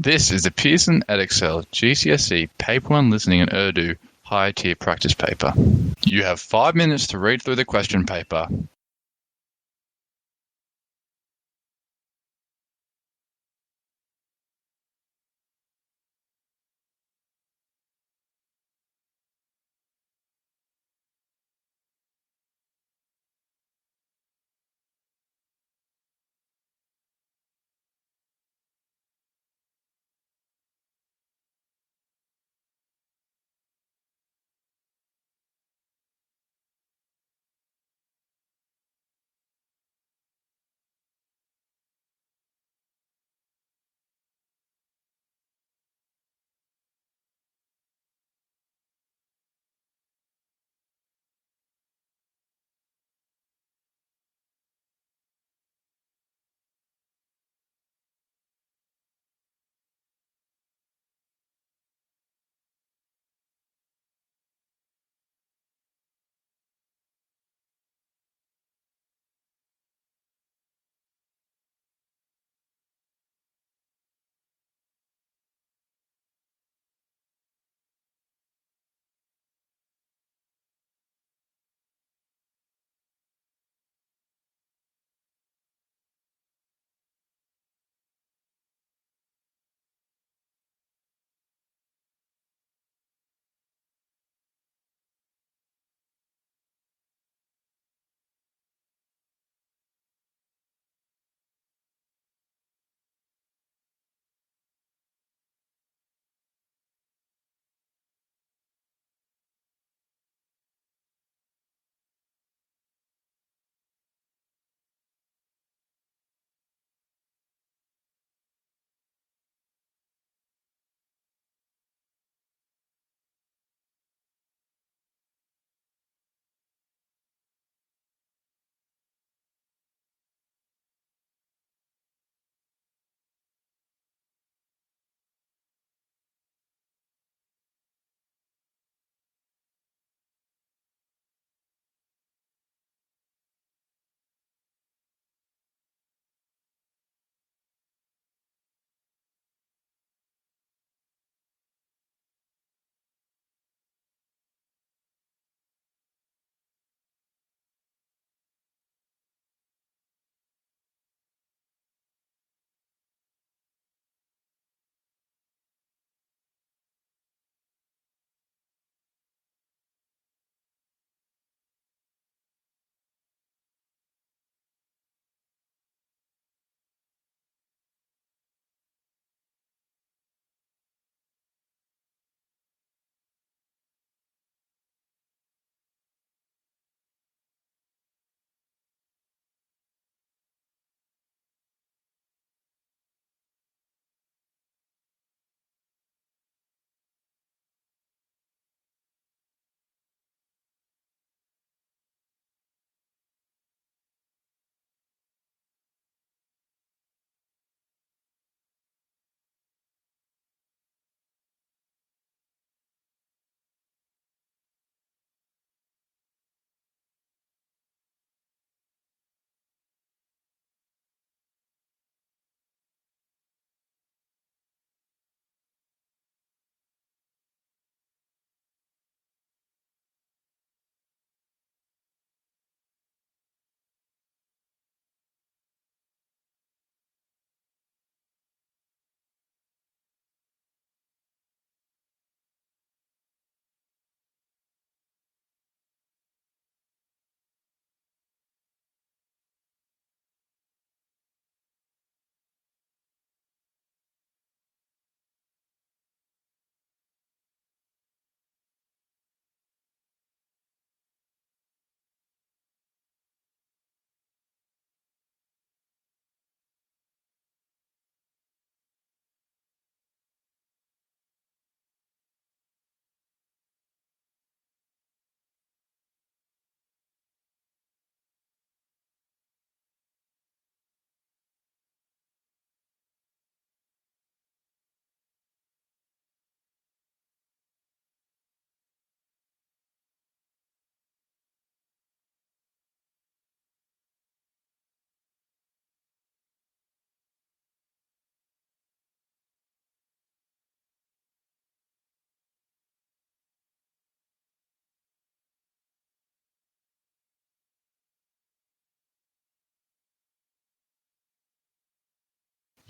This is the Pearson Edexcel GCSE Paper 1 Listening in Urdu Higher Tier Practice Paper. You have 5 minutes to read through the question paper.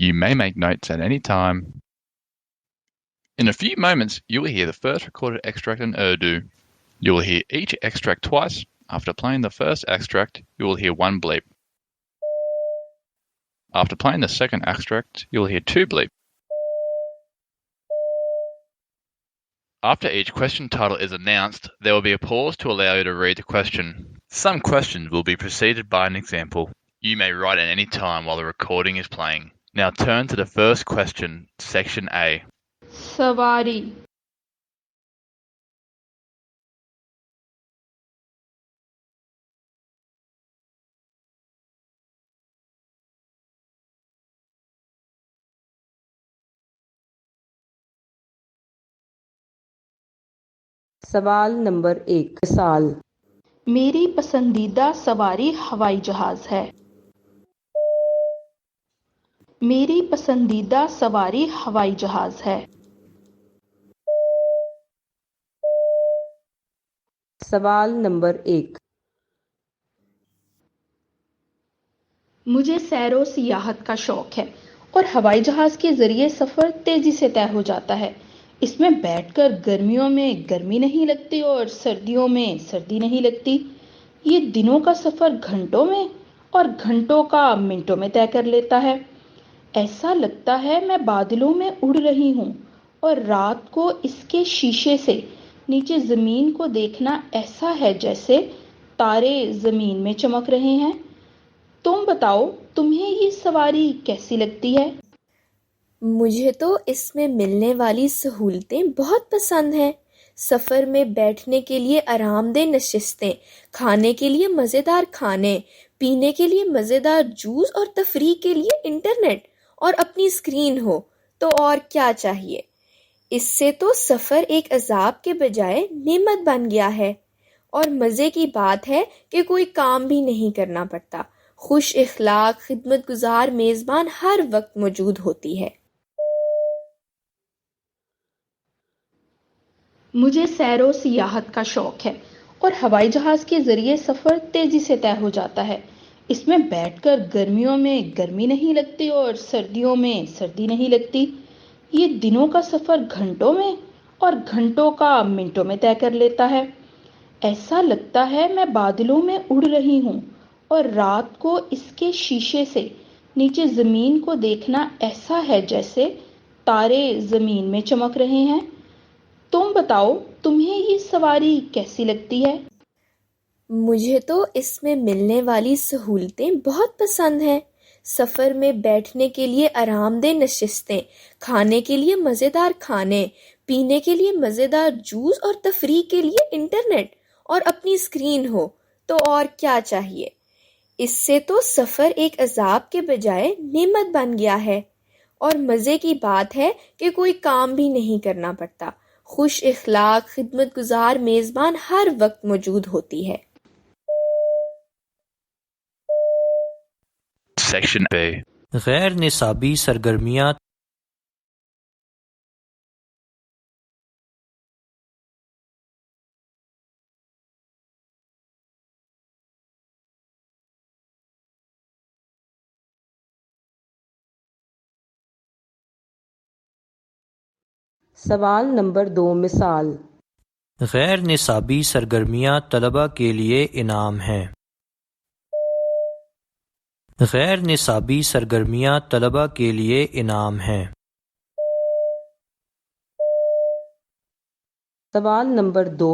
You may make notes at any time. In a few moments, you will hear the first recorded extract in Urdu. You will hear each extract twice. After playing the first extract, you will hear one bleep. After playing the second extract, you will hear two bleeps. After each question title is announced, there will be a pause to allow you to read the question. Some questions will be preceded by an example. You may write at any time while the recording is playing. Now turn to the first question, section A. Savari. سوال number 1 مثال میری پسندیدہ سواری ہوائی جہاز ہے۔ میری پسندیدہ سواری ہوائی جہاز ہے۔ سوال نمبر 1 مجھے سیر و سیاحت کا شوق ہے اور ہوائی جہاز کے ذریعے سفر تیزی سے طے ہو جاتا ہے۔ اس میں بیٹھ کر گرمیوں میں گرمی نہیں لگتی اور سردیوں میں سردی نہیں لگتی۔ یہ دنوں کا سفر گھنٹوں میں اور گھنٹوں کا منٹوں میں طے کر لیتا ہے۔ ایسا لگتا ہے میں بادلوں میں اڑ رہی ہوں اور رات کو اس کے شیشے سے نیچے زمین کو دیکھنا ایسا ہے جیسے تارے زمین میں چمک رہے ہیں۔ تم بتاؤ تمہیں یہ سواری کیسی لگتی ہے؟ مجھے تو اس میں ملنے والی سہولتیں بہت پسند ہیں۔ سفر میں بیٹھنے کے لیے آرام دہ نشستیں، کھانے کے لیے مزیدار کھانے، پینے کے لیے مزیدار جوس اور تفریح کے لیے انٹرنیٹ اور اپنی اسکرین ہو تو اور کیا چاہیے۔ اس سے تو سفر ایک عذاب کے بجائے نعمت بن گیا ہے، اور مزے کی بات ہے کہ کوئی کام بھی نہیں کرنا پڑتا۔ خوش اخلاق خدمت گزار میزبان ہر وقت موجود ہوتی ہے۔ مجھے سیر و سیاحت کا شوق ہے اور ہوائی جہاز کے ذریعے سفر تیزی سے طے ہو جاتا ہے۔ اس میں بیٹھ کر گرمیوں میں گرمی نہیں لگتی اور سردیوں میں سردی نہیں لگتی۔ یہ دنوں کا سفر گھنٹوں میں اور گھنٹوں کا منٹوں میں طے کر لیتا ہے۔ ایسا لگتا ہے میں بادلوں میں اڑ رہی ہوں اور رات کو اس کے شیشے سے نیچے زمین کو دیکھنا ایسا ہے جیسے تارے زمین میں چمک رہے ہیں۔ تم بتاؤ تمہیں یہ سواری کیسی لگتی ہے؟ مجھے تو اس میں ملنے والی سہولتیں بہت پسند ہیں۔ سفر میں بیٹھنے کے لیے آرام دہ نشستیں، کھانے کے لیے مزیدار کھانے، پینے کے لیے مزیدار جوس اور تفریح کے لیے انٹرنیٹ اور اپنی اسکرین ہو تو اور کیا چاہیے۔ اس سے تو سفر ایک عذاب کے بجائے نعمت بن گیا ہے، اور مزے کی بات ہے کہ کوئی کام بھی نہیں کرنا پڑتا۔ خوش اخلاق خدمت گزار میزبان ہر وقت موجود ہوتی ہے۔ Section B. غیر نصابی سرگرمیاں سوال نمبر 2 مثال غیر نصابی سرگرمیاں طلباء کے لیے انعام ہیں۔ غیر نصابی سرگرمیاں طلباء کے لیے انعام ہیں۔ سوال نمبر 2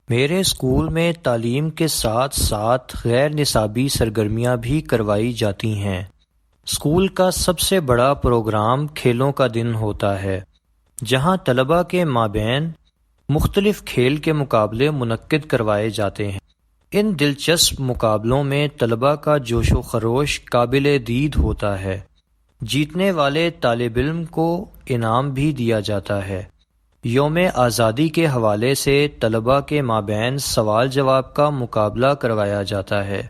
میرے اسکول میں تعلیم کے ساتھ ساتھ غیر نصابی سرگرمیاں بھی کروائی جاتی ہیں۔ اسکول کا سب سے بڑا پروگرام کھیلوں کا دن ہوتا ہے، جہاں طلباء کے مابین مختلف کھیل کے مقابلے منعقد کروائے جاتے ہیں۔ ان دلچسپ مقابلوں میں طلباء کا جوش و خروش قابل دید ہوتا ہے۔ جیتنے والے طالب علم کو انعام بھی دیا جاتا ہے۔ یوم آزادی کے حوالے سے طلباء کے مابین سوال جواب کا مقابلہ کروایا جاتا ہے۔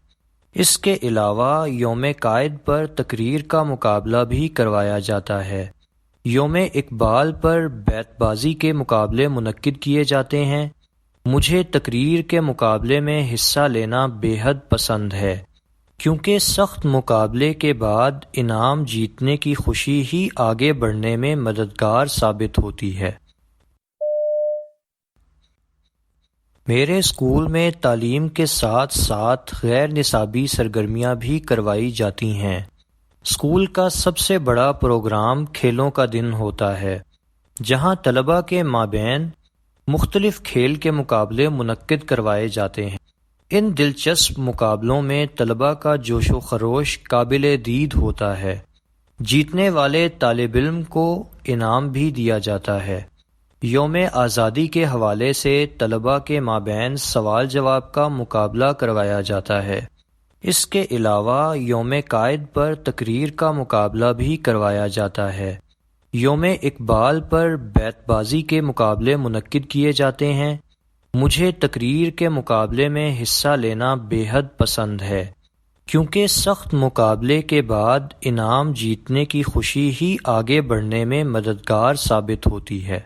اس کے علاوہ یوم قائد پر تقریر کا مقابلہ بھی کروایا جاتا ہے۔ یوم اقبال پر بیت بازی کے مقابلے منعقد کیے جاتے ہیں۔ مجھے تقریر کے مقابلے میں حصہ لینا بے حد پسند ہے، کیونکہ سخت مقابلے کے بعد انعام جیتنے کی خوشی ہی آگے بڑھنے میں مددگار ثابت ہوتی ہے۔ میرے اسکول میں تعلیم کے ساتھ ساتھ غیر نصابی سرگرمیاں بھی کروائی جاتی ہیں۔ اسکول کا سب سے بڑا پروگرام کھیلوں کا دن ہوتا ہے، جہاں طلباء کے مابین مختلف کھیل کے مقابلے منعقد کروائے جاتے ہیں۔ ان دلچسپ مقابلوں میں طلباء کا جوش و خروش قابل دید ہوتا ہے۔ جیتنے والے طالب علم کو انعام بھی دیا جاتا ہے۔ یوم آزادی کے حوالے سے طلباء کے مابین سوال جواب کا مقابلہ کروایا جاتا ہے۔ اس کے علاوہ یوم قائد پر تقریر کا مقابلہ بھی کروایا جاتا ہے۔ یوم اقبال پر بیت بازی کے مقابلے منعقد کیے جاتے ہیں۔ مجھے تقریر کے مقابلے میں حصہ لینا بے حد پسند ہے، کیونکہ سخت مقابلے کے بعد انعام جیتنے کی خوشی ہی آگے بڑھنے میں مددگار ثابت ہوتی ہے۔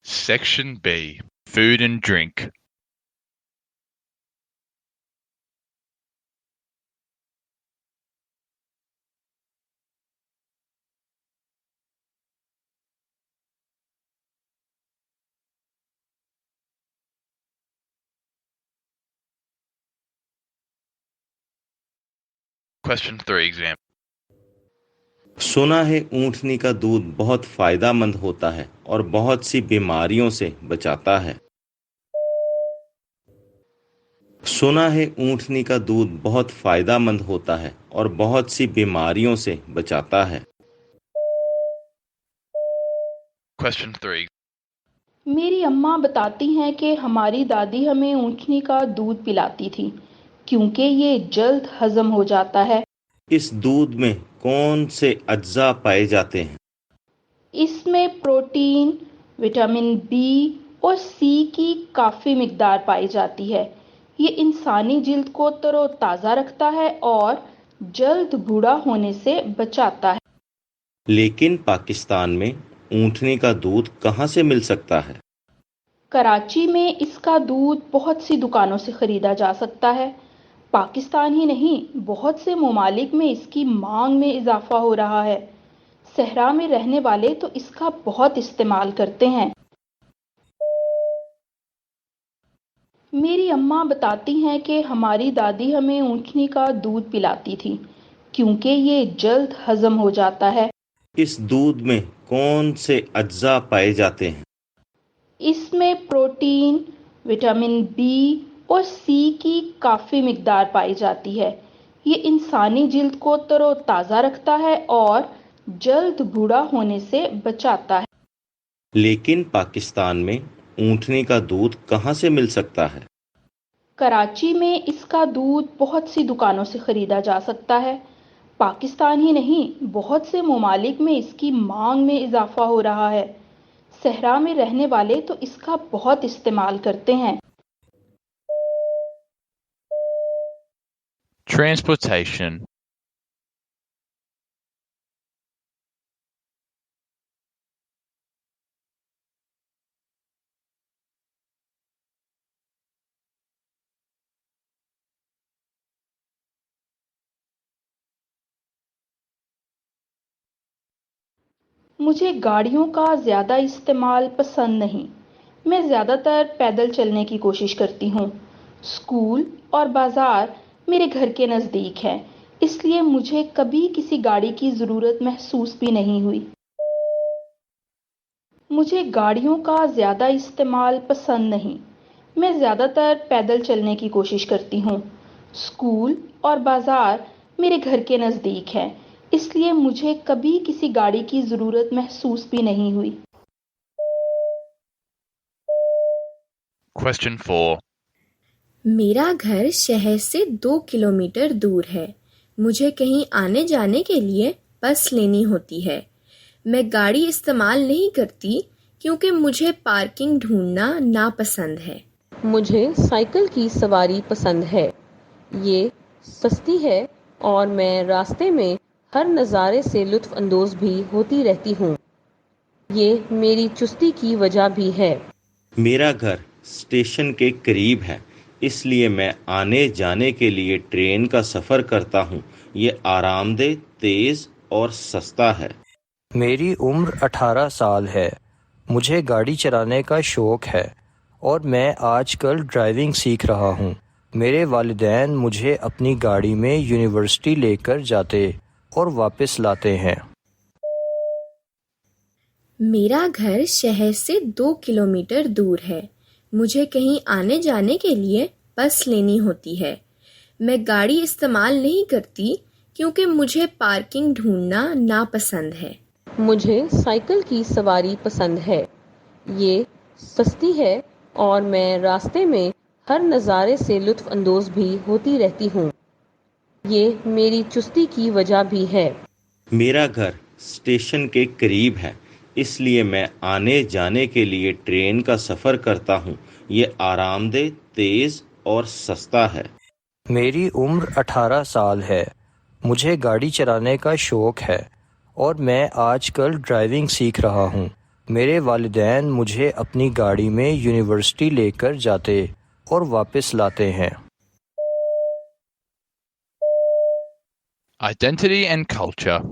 Section B. Food and drink. Question 3 exam. سنا ہے اونٹنی کا دودھ بہت فائدہ مند ہوتا ہے اور بہت سی بیماریوں سے بچاتا ہے۔ سنا ہے اونٹنی کا دودھ بہت فائدہ مند ہوتا ہے اور بہت سی بیماریوں سے بچاتا ہے۔ Question 3. میری اماں بتاتی ہیں کہ ہماری دادی ہمیں اونٹنی کا دودھ پلاتی تھی کیونکہ یہ جلد ہضم ہو جاتا ہے۔ اس دودھ میں کون سے اجزاء پائے جاتے ہیں؟ اس میں پروٹین، وٹامن بی اور سی کی کافی مقدار پائی جاتی ہے۔ یہ انسانی جلد کو تر و تازہ رکھتا ہے اور جلد بوڑھا ہونے سے بچاتا ہے۔ لیکن پاکستان میں اونٹنی کا دودھ کہاں سے مل سکتا ہے؟ کراچی میں اس کا دودھ بہت سی دکانوں سے خریدا جا سکتا ہے۔ پاکستان ہی نہیں، بہت سے ممالک میں اس کی مانگ میں اضافہ ہو رہا ہے۔ صحرا میں رہنے والے تو اس کا بہت استعمال کرتے ہیں۔ میری اماں بتاتی ہیں کہ ہماری دادی ہمیں اونٹنی کا دودھ پلاتی تھی کیونکہ یہ جلد ہضم ہو جاتا ہے۔ اس دودھ میں کون سے اجزاء پائے جاتے ہیں؟ اس میں پروٹین، وٹامن بی اور سی کی کافی مقدار پائی جاتی ہے۔ یہ انسانی جلد کو تر و تازہ رکھتا ہے اور جلد بوڑھا ہونے سے بچاتا ہے۔ لیکن پاکستان میں اونٹنی کا دودھ کہاں سے مل سکتا ہے؟ کراچی میں اس کا دودھ بہت سی دکانوں سے خریدا جا سکتا ہے۔ پاکستان ہی نہیں، بہت سے ممالک میں اس کی مانگ میں اضافہ ہو رہا ہے۔ صحرا میں رہنے والے تو اس کا بہت استعمال کرتے ہیں۔ Transportation. مجھے گاڑیوں کا زیادہ استعمال پسند نہیں۔ میں زیادہ تر پیدل چلنے کی کوشش کرتی ہوں۔ اسکول اور بازار میرے گھر کے نزدیک ہے، اس لیے مجھے کبھی کسی گاڑی کی ضرورت محسوس بھی نہیں ہوئی۔ مجھے گاڑیوں کا زیادہ استعمال پسند نہیں۔ میں زیادہ تر پیدل چلنے کی کوشش کرتی ہوں۔ اسکول اور بازار میرے گھر کے نزدیک ہے، اس لیے مجھے کبھی کسی گاڑی کی ضرورت محسوس بھی نہیں ہوئی۔ Question 4. میرا گھر شہر سے 2 کلومیٹر دور ہے۔ مجھے کہیں آنے جانے کے لیے بس لینی ہوتی ہے۔ میں گاڑی استعمال نہیں کرتی کیونکہ مجھے پارکنگ ڈھونڈنا ناپسند ہے۔ مجھے سائیکل کی سواری پسند ہے۔ یہ سستی ہے اور میں راستے میں ہر نظارے سے لطف اندوز بھی ہوتی رہتی ہوں۔ یہ میری چستی کی وجہ بھی ہے۔ میرا گھر اسٹیشن کے قریب ہے، اس لیے میں آنے جانے کے لیے ٹرین کا سفر کرتا ہوں۔ یہ آرام دہ، تیز اور سستا ہے۔ میری عمر 18 سال ہے۔ مجھے گاڑی چلانے کا شوق ہے اور میں آج کل ڈرائیونگ سیکھ رہا ہوں۔ میرے والدین مجھے اپنی گاڑی میں یونیورسٹی لے کر جاتے اور واپس لاتے ہیں۔ میرا گھر شہر سے 2 کلومیٹر دور ہے۔ مجھے کہیں آنے جانے کے لیے بس لینی ہوتی ہے۔ میں گاڑی استعمال نہیں کرتی کیونکہ مجھے پارکنگ ڈھونڈنا ناپسند ہے۔ مجھے سائیکل کی سواری پسند ہے۔ یہ سستی ہے اور میں راستے میں ہر نظارے سے لطف اندوز بھی ہوتی رہتی ہوں۔ یہ میری چستی کی وجہ بھی ہے۔ میرا گھر اسٹیشن کے قریب ہے، اس لیے میں آنے جانے کے لیے ٹرین کا سفر کرتا ہوں۔ یہ آرام دہ، تیز اور سستا ہے۔ میری عمر 18 سال ہے۔ مجھے گاڑی چلانے کا شوق ہے اور میں آج کل ڈرائیونگ سیکھ رہا ہوں۔ میرے والدین مجھے اپنی گاڑی میں یونیورسٹی لے کر جاتے اور واپس لاتے ہیں۔ Identity and culture.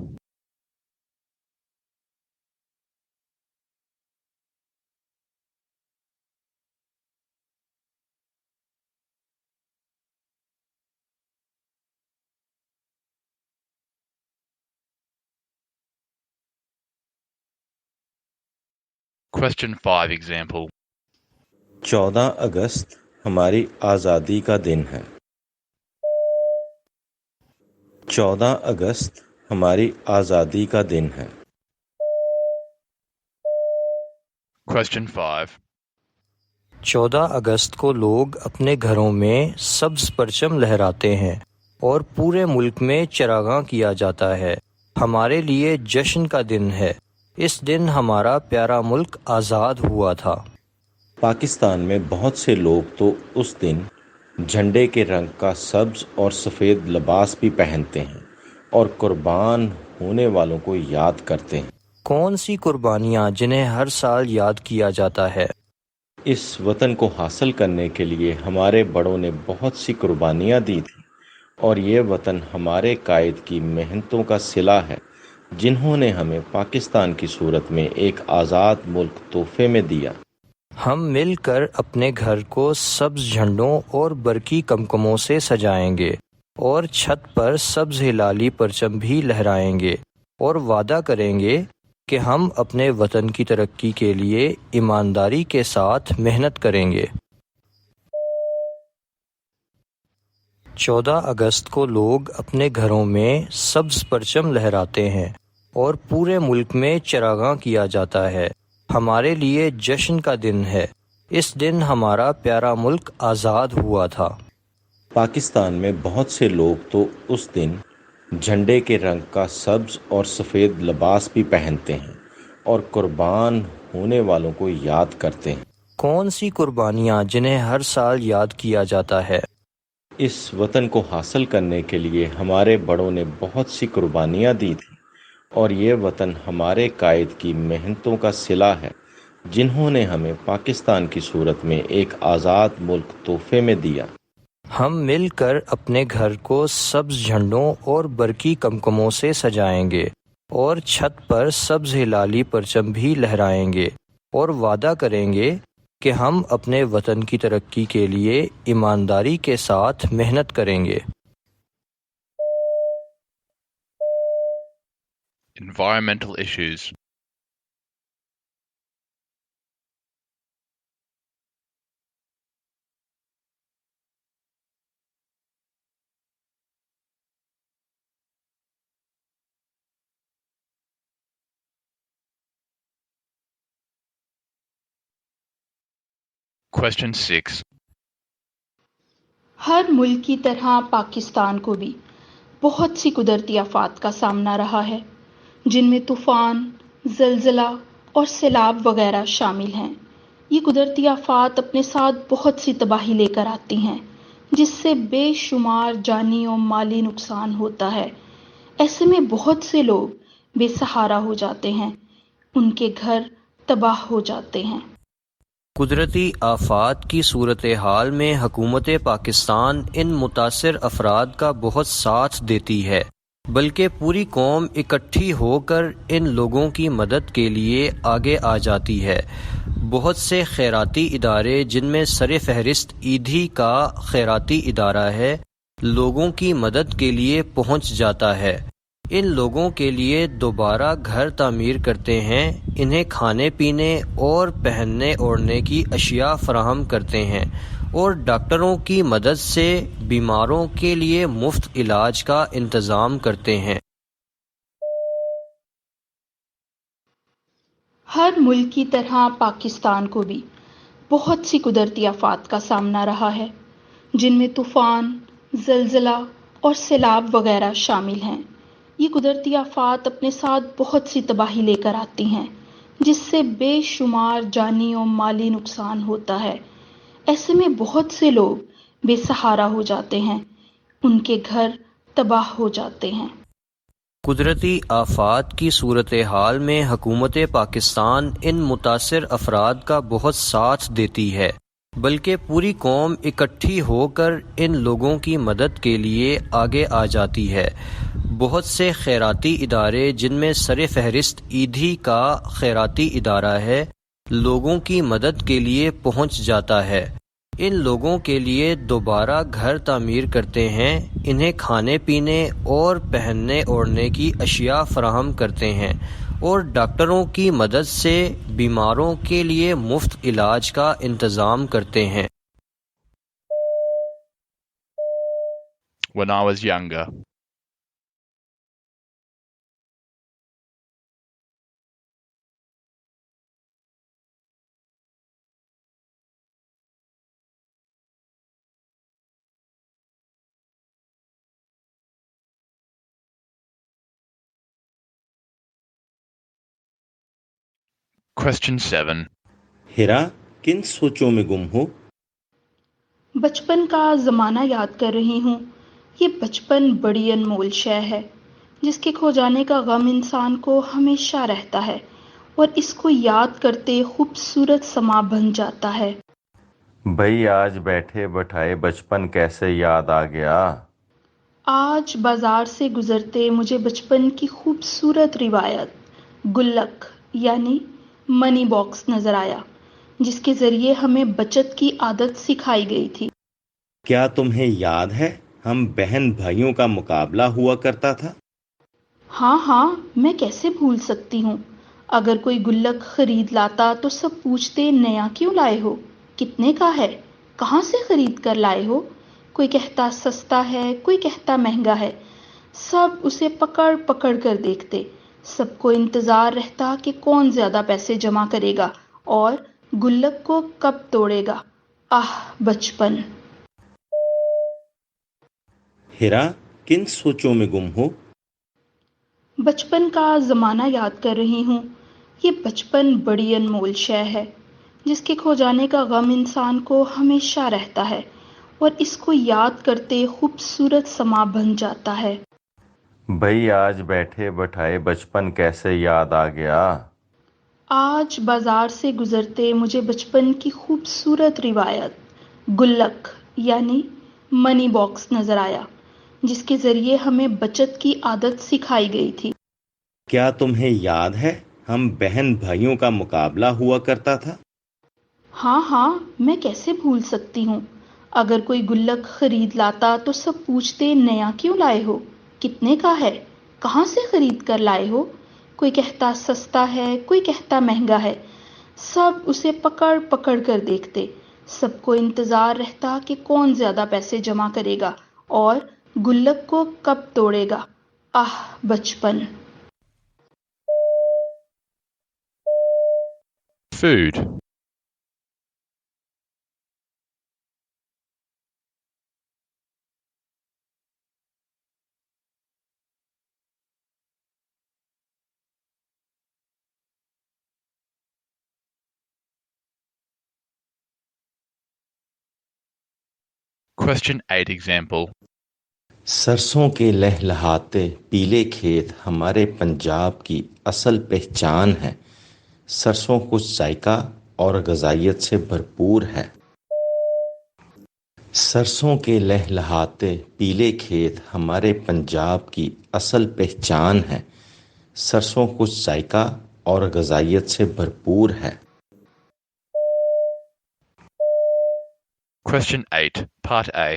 Question 5 example. 14 اگست ہماری آزادی کا دن ہے۔ 14 اگست ہماری آزادی کا دن ہے۔ Question 5. 14 اگست کو لوگ اپنے گھروں میں سبز پرچم لہراتے ہیں اور پورے ملک میں چراغاں کیا جاتا ہے۔ ہمارے لیے جشن کا دن ہے۔ اس دن ہمارا پیارا ملک آزاد ہوا تھا۔ پاکستان میں بہت سے لوگ تو اس دن جھنڈے کے رنگ کا سبز اور سفید لباس بھی پہنتے ہیں اور قربان ہونے والوں کو یاد کرتے ہیں۔ کون سی قربانیاں جنہیں ہر سال یاد کیا جاتا ہے؟ اس وطن کو حاصل کرنے کے لیے ہمارے بڑوں نے بہت سی قربانیاں دی تھیں، اور یہ وطن ہمارے قائد کی محنتوں کا صلہ ہے، جنہوں نے ہمیں پاکستان کی صورت میں ایک آزاد ملک تحفے میں دیا۔ ہم مل کر اپنے گھر کو سبز جھنڈوں اور برقی کمکموں سے سجائیں گے اور چھت پر سبز ہلالی پرچم بھی لہرائیں گے اور وعدہ کریں گے کہ ہم اپنے وطن کی ترقی کے لیے ایمانداری کے ساتھ محنت کریں گے۔ 14 اگست کو لوگ اپنے گھروں میں سبز پرچم لہراتے ہیں اور پورے ملک میں چراغاں کیا جاتا ہے۔ ہمارے لیے جشن کا دن ہے۔ اس دن ہمارا پیارا ملک آزاد ہوا تھا۔ پاکستان میں بہت سے لوگ تو اس دن جھنڈے کے رنگ کا سبز اور سفید لباس بھی پہنتے ہیں اور قربان ہونے والوں کو یاد کرتے ہیں۔ کون سی قربانیاں جنہیں ہر سال یاد کیا جاتا ہے؟ اس وطن کو حاصل کرنے کے لیے ہمارے بڑوں نے بہت سی قربانیاں دی تھیں، اور یہ وطن ہمارے قائد کی محنتوں کا صلہ ہے، جنہوں نے ہمیں پاکستان کی صورت میں ایک آزاد ملک تحفے میں دیا۔ ہم مل کر اپنے گھر کو سبز جھنڈوں اور برقی کمکموں سے سجائیں گے اور چھت پر سبز ہلالی پرچم بھی لہرائیں گے اور وعدہ کریں گے کہ ہم اپنے وطن کی ترقی کے لیے ایمانداری کے ساتھ محنت کریں گے۔ Environmental issues. Question 6. ہر ملک کی طرح پاکستان کو بھی بہت سی قدرتی آفات کا سامنا رہا ہے، جن میں طوفان، زلزلہ اور سیلاب وغیرہ شامل ہیں۔ یہ قدرتی آفات اپنے ساتھ بہت سی تباہی لے کر آتی ہیں، جس سے بے شمار جانی اور مالی نقصان ہوتا ہے۔ ایسے میں بہت سے لوگ بے سہارا ہو جاتے ہیں، ان کے گھر تباہ ہو جاتے ہیں۔ قدرتی آفات کی صورتحال میں حکومت پاکستان ان متاثر افراد کا بہت ساتھ دیتی ہے، بلکہ پوری قوم اکٹھی ہو کر ان لوگوں کی مدد کے لیے آگے آ جاتی ہے۔ بہت سے خیراتی ادارے، جن میں سر فہرست ایدھی کا خیراتی ادارہ ہے، لوگوں کی مدد کے لیے پہنچ جاتا ہے۔ ان لوگوں کے لیے دوبارہ گھر تعمیر کرتے ہیں، انہیں کھانے پینے اور پہننے اوڑھنے کی اشیاء فراہم کرتے ہیں، اور ڈاکٹروں کی مدد سے بیماروں کے لیے مفت علاج کا انتظام کرتے ہیں۔ ہر ملک کی طرح پاکستان کو بھی بہت سی قدرتی آفات کا سامنا رہا ہے، جن میں طوفان، زلزلہ اور سیلاب وغیرہ شامل ہیں۔ یہ قدرتی آفات اپنے ساتھ بہت سی تباہی لے کر آتی ہیں، جس سے بے شمار جانی اور مالی نقصان ہوتا ہے۔ ایسے میں بہت سے لوگ بے سہارا ہو جاتے ہیں، ان کے گھر تباہ ہو جاتے ہیں۔ قدرتی آفات کی صورتحال میں حکومت پاکستان ان متاثر افراد کا بہت ساتھ دیتی ہے، بلکہ پوری قوم اکٹھی ہو کر ان لوگوں کی مدد کے لیے آگے آ جاتی ہے۔ بہت سے خیراتی ادارے، جن میں سر فہرست ایدھی کا خیراتی ادارہ ہے، لوگوں کی مدد کے لیے پہنچ جاتا ہے۔ ان لوگوں کے لیے دوبارہ گھر تعمیر کرتے ہیں، انہیں کھانے پینے اور پہننے اوڑھنے کی اشیاء فراہم کرتے ہیں، اور ڈاکٹروں کی مدد سے بیماروں کے لیے مفت علاج کا انتظام کرتے ہیں۔ When I was younger. Question 7. ہیرا، کن سوچوں میں گم ہو؟ بچپن کا زمانہ یاد کر رہی ہوں۔ یہ بچپن بڑی انمول شے ہے، جس کے کھو جانے کا غم انسان کو ہمیشہ رہتا ہے، اور اس کو یاد کرتے خوبصورت سما بن جاتا ہے۔ بھئی آج بیٹھے بٹھائے بچپن کیسے یاد آ گیا؟ آج بازار سے گزرتے مجھے بچپن کی خوبصورت روایت گلک یعنی منی باکس نظر آیا، جس کے ذریعے ہمیں بچت کی عادت سکھائی گئی تھی۔ کیا تمہیں یاد ہے ہم بہن بھائیوں کا مقابلہ ہوا کرتا تھا؟ ہاں ہاں، میں کیسے بھول سکتی ہوں۔ اگر کوئی گلک خرید لاتا تو سب پوچھتے نیا کیوں لائے ہو، کتنے کا ہے، کہاں سے خرید کر لائے ہو۔ کوئی کہتا سستا ہے، کوئی کہتا مہنگا ہے، سب اسے پکڑ پکڑ کر دیکھتے۔ سب کو انتظار رہتا کہ کون زیادہ پیسے جمع کرے گا اور گلک کو کب توڑے گا۔ بچپن! ہیرا، کن سوچوں میں گم ہو؟ بچپن کا زمانہ یاد کر رہی ہوں۔ یہ بچپن بڑی انمول شے ہے، جس کے کھو جانے کا غم انسان کو ہمیشہ رہتا ہے، اور اس کو یاد کرتے خوبصورت سما بن جاتا ہے۔ بھئی آج بیٹھے بٹھائے بچپن کیسے یاد آ گیا؟ آج بازار سے گزرتے مجھے بچپن کی خوبصورت روایت گلک یعنی منی باکس نظر آیا، جس کے ذریعے ہمیں بچت کی عادت سکھائی گئی تھی۔ کیا تمہیں یاد ہے ہم بہن بھائیوں کا مقابلہ ہوا کرتا تھا؟ ہاں ہاں، میں کیسے بھول سکتی ہوں۔ اگر کوئی گلک خرید لاتا تو سب پوچھتے نیا کیوں لائے ہو، کتنے کا ہے، کہاں سے خرید کر لائے ہو۔ کوئی کہتا سستا ہے، کوئی کہتا مہنگا ہے، سب اسے پکڑ پکڑ کر دیکھتے۔ سب کو انتظار رہتا کہ کون زیادہ پیسے جمع کرے گا اور گلک کو کب توڑے گا۔ بچپن! Food. Question 8 example. سرسوں کے لہلہاتے پیلے کھیت ہمارے پنجاب کی اصل پہچان ہے۔ سرسوں کچھ ذائقہ اور غذائیت سے بھرپور ہے۔ سرسوں کے لہلہاتے پیلے کھیت ہمارے پنجاب کی اصل پہچان ہے۔ سرسوں کچھ ذائقہ اور غذائیت سے بھرپور ہے۔ Question 8, Part A.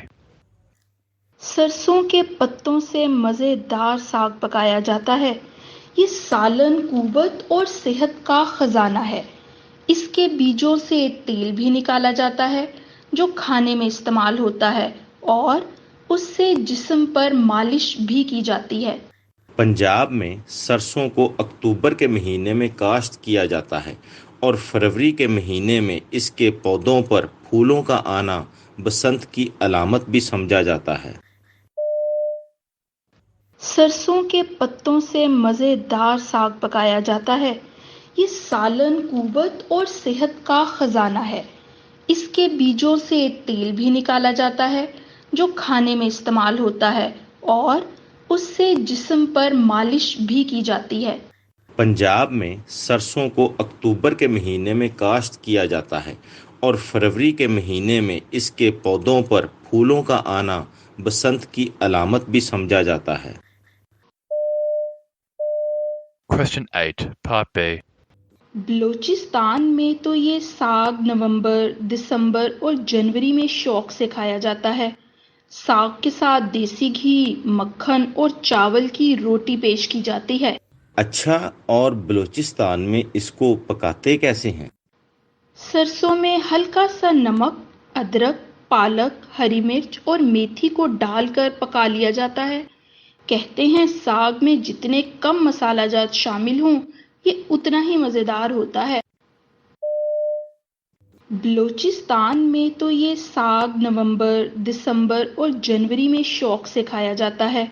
سرسوں کے پتوں سے مزیدار ساگ پکایا جاتا ہے۔ یہ سالن قوت اور صحت کا خزانہ ہے۔ اس کے بیجوں سے تیل بھی نکالا جاتا ہے جو کھانے میں استعمال ہوتا ہے اور اس سے جسم پر مالش بھی کی جاتی ہے۔ پنجاب میں سرسوں کو اکتوبر کے مہینے میں کاشت کیا جاتا ہے اور فروری کے مہینے میں اس کے پودوں پر پھولوں کا آنا بسنت کی علامت بھی سمجھا جاتا ہے۔ سرسوں کے پتوں سے مزیدار ساگ پکایا جاتا ہے۔ یہ سالن قوت اور صحت کا خزانہ ہے۔ اس کے بیجوں سے تیل بھی نکالا جاتا ہے جو کھانے میں استعمال ہوتا ہے اور اس سے جسم پر مالش بھی کی جاتی ہے۔ پنجاب میں سرسوں کو اکتوبر کے مہینے میں کاشت کیا جاتا ہے اور فروری کے مہینے میں اس کے پودوں پر پھولوں کا آنا بسنت کی علامت بھی سمجھا جاتا ہے۔ Question 8, Part B. بلوچستان میں تو یہ ساگ نومبر، دسمبر اور جنوری میں شوق سے کھایا جاتا ہے۔ ساگ کے ساتھ دیسی گھی، مکھن اور چاول کی روٹی پیش کی جاتی ہے۔ اچھا، اور بلوچستان میں اس کو پکاتے کیسے ہیں؟ سرسوں میں ہلکا سا نمک، ادرک، پالک، ہری مرچ اور میتھی کو ڈال کر پکا لیا جاتا ہے۔ کہتے ہیں ساگ میں جتنے کم مسالہ جات شامل ہوں یہ اتنا ہی مزیدار ہوتا ہے۔ بلوچستان میں تو یہ ساگ نومبر، دسمبر اور جنوری میں شوق سے کھایا جاتا ہے۔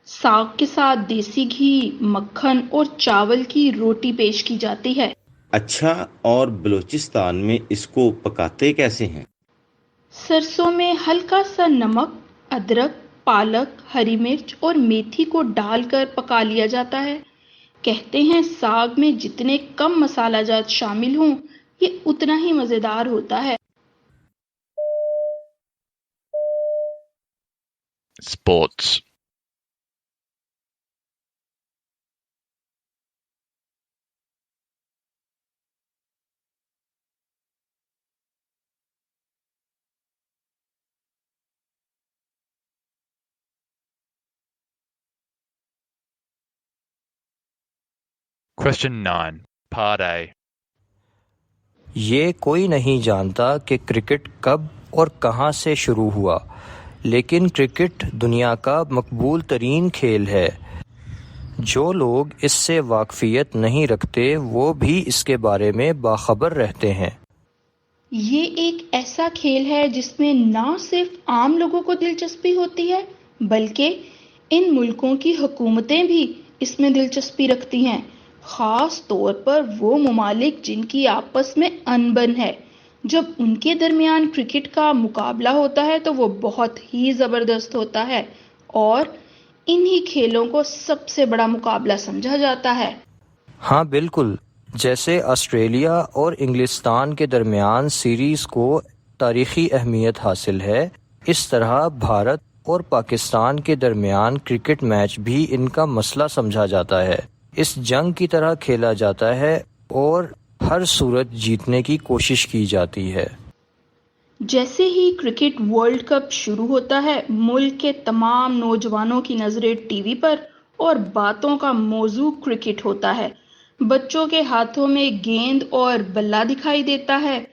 ساگ کے ساتھ دیسی گھی، مکھن اور چاول کی روٹی پیش کی جاتی ہے۔ اچھا، اور بلوچستان میں اس کو پکاتے کیسے ہیں؟ سرسوں میں ہلکا سا نمک، ادرک، پالک، ہری مرچ اور میتھی کو ڈال کر پکا لیا جاتا ہے۔ کہتے ہیں ساگ میں جتنے کم مسالہ جات شامل ہوں یہ اتنا ہی مزیدار ہوتا ہے۔ Sports. Question 9, Part A. یہ کوئی نہیں جانتا کہ کرکٹ کب اور کہاں سے شروع ہوا، لیکن کرکٹ دنیا کا مقبول ترین کھیل ہے۔ جو لوگ اس سے واقفیت نہیں رکھتے وہ بھی اس کے بارے میں باخبر رہتے ہیں۔ یہ ایک ایسا کھیل ہے جس میں نہ صرف عام لوگوں کو دلچسپی ہوتی ہے بلکہ ان ملکوں کی حکومتیں بھی اس میں دلچسپی رکھتی ہیں، خاص طور پر وہ ممالک جن کی آپس میں انبن ہے۔ جب ان کے درمیان کرکٹ کا مقابلہ ہوتا ہے تو وہ بہت ہی زبردست ہوتا ہے اور انہی کھیلوں کو سب سے بڑا مقابلہ سمجھا جاتا ہے۔ ہاں بالکل، جیسے آسٹریلیا اور انگلستان کے درمیان سیریز کو تاریخی اہمیت حاصل ہے، اس طرح بھارت اور پاکستان کے درمیان کرکٹ میچ بھی ان کا مسئلہ سمجھا جاتا ہے۔ اس جنگ کی طرح کھیلا جاتا ہے اور ہر صورت جیتنے کی کوشش کی جاتی ہے۔ جیسے ہی کرکٹ ورلڈ کپ شروع ہوتا ہے ملک کے تمام نوجوانوں کی نظریں ٹی وی پر اور باتوں کا موضوع کرکٹ ہوتا ہے۔ بچوں کے ہاتھوں میں گیند اور بلہ دکھائی دیتا ہے،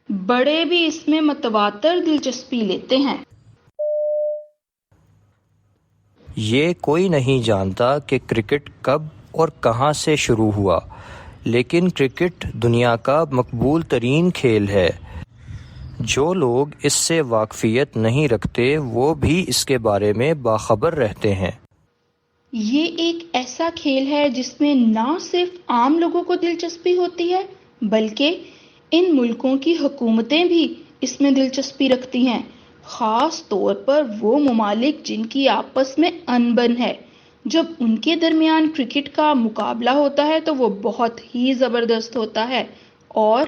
بڑے بھی اس میں متواتر دلچسپی لیتے ہیں۔ یہ کوئی نہیں جانتا کہ کرکٹ کب اور کہاں سے شروع ہوا، لیکن کرکٹ دنیا کا مقبول ترین کھیل ہے۔ جو لوگ اس سے واقفیت نہیں رکھتے وہ بھی اس کے بارے میں باخبر رہتے ہیں۔ یہ ایک ایسا کھیل ہے جس میں نہ صرف عام لوگوں کو دلچسپی ہوتی ہے بلکہ ان ملکوں کی حکومتیں بھی اس میں دلچسپی رکھتی ہیں، خاص طور پر وہ ممالک جن کی آپس میں انبن ہے۔ جب ان کے درمیان کرکٹ کا مقابلہ ہوتا ہے تو وہ بہت ہی زبردست ہوتا ہے اور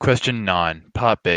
Question 9, Part B.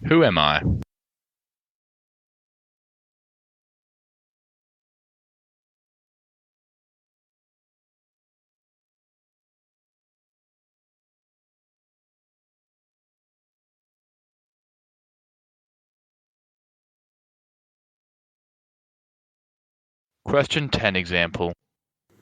Who am I? Question 10 example.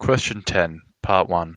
Question 10, Part 1.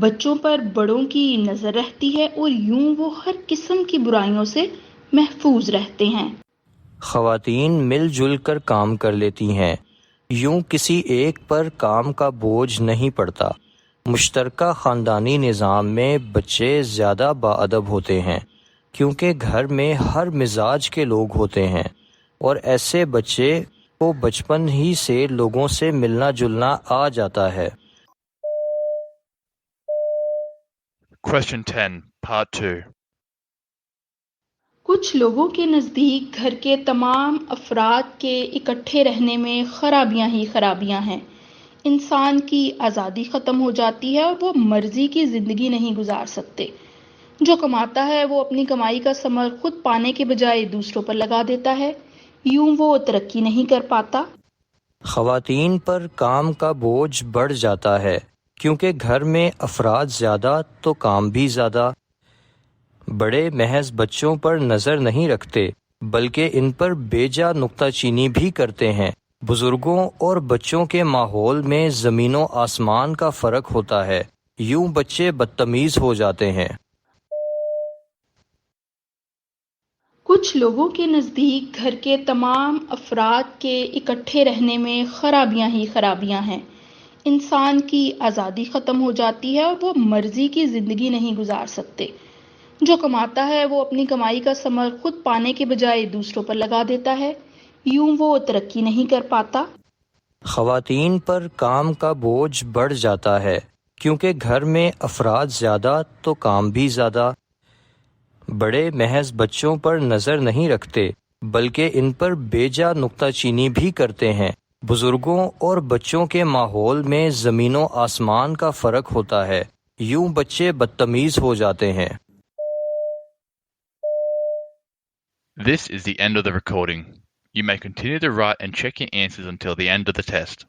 بچوں پر بڑوں کی نظر رہتی ہے اور یوں وہ ہر قسم کی برائیوں سے محفوظ رہتے ہیں۔ خواتین مل جل کر کام کر لیتی ہیں، یوں کسی ایک پر کام کا بوجھ نہیں پڑتا۔ مشترکہ خاندانی نظام میں بچے زیادہ باادب ہوتے ہیں کیونکہ گھر میں ہر مزاج کے لوگ ہوتے ہیں، اور ایسے بچے کو بچپن ہی سے لوگوں سے ملنا جلنا آ جاتا ہے۔ Question 10, Part 2. کچھ لوگوں کے نزدیک گھر کے تمام افراد کے اکٹھے رہنے میں خرابیاں ہی خرابیاں ہیں۔ انسان کی آزادی ختم ہو جاتی ہے اور وہ مرضی کی زندگی نہیں گزار سکتے۔ جو کماتا ہے وہ اپنی کمائی کا ثمر خود پانے کے بجائے دوسروں پر لگا دیتا ہے، یوں وہ ترقی نہیں کر پاتا۔ خواتین پر کام کا بوجھ بڑھ جاتا ہے کیونکہ گھر میں افراد زیادہ تو کام بھی زیادہ۔ بڑے محض بچوں پر نظر نہیں رکھتے بلکہ ان پر بیجا نکتہ چینی بھی کرتے ہیں۔ بزرگوں اور بچوں کے ماحول میں زمین و آسمان کا فرق ہوتا ہے، یوں بچے بدتمیز ہو جاتے ہیں۔ کچھ لوگوں کے نزدیک گھر کے تمام افراد کے اکٹھے رہنے میں خرابیاں ہی خرابیاں ہیں۔ انسان کی آزادی ختم ہو جاتی ہے اور وہ مرضی کی زندگی نہیں گزار سکتے۔ جو کماتا ہے وہ اپنی کمائی کا ثمر خود پانے کے بجائے دوسروں پر لگا دیتا ہے، یوں وہ ترقی نہیں کر پاتا۔ خواتین پر کام کا بوجھ بڑھ جاتا ہے کیونکہ گھر میں افراد زیادہ تو کام بھی زیادہ۔ بڑے محض بچوں پر نظر نہیں رکھتے بلکہ ان پر بیجا نکتہ چینی بھی کرتے ہیں۔ بزرگوں اور بچوں کے ماحول میں زمین و آسمان کا فرق ہوتا ہے، یوں بچے بدتمیز ہو جاتے ہیں۔ This is the end of the recording. You may continue to write and check your answers until the end of the test.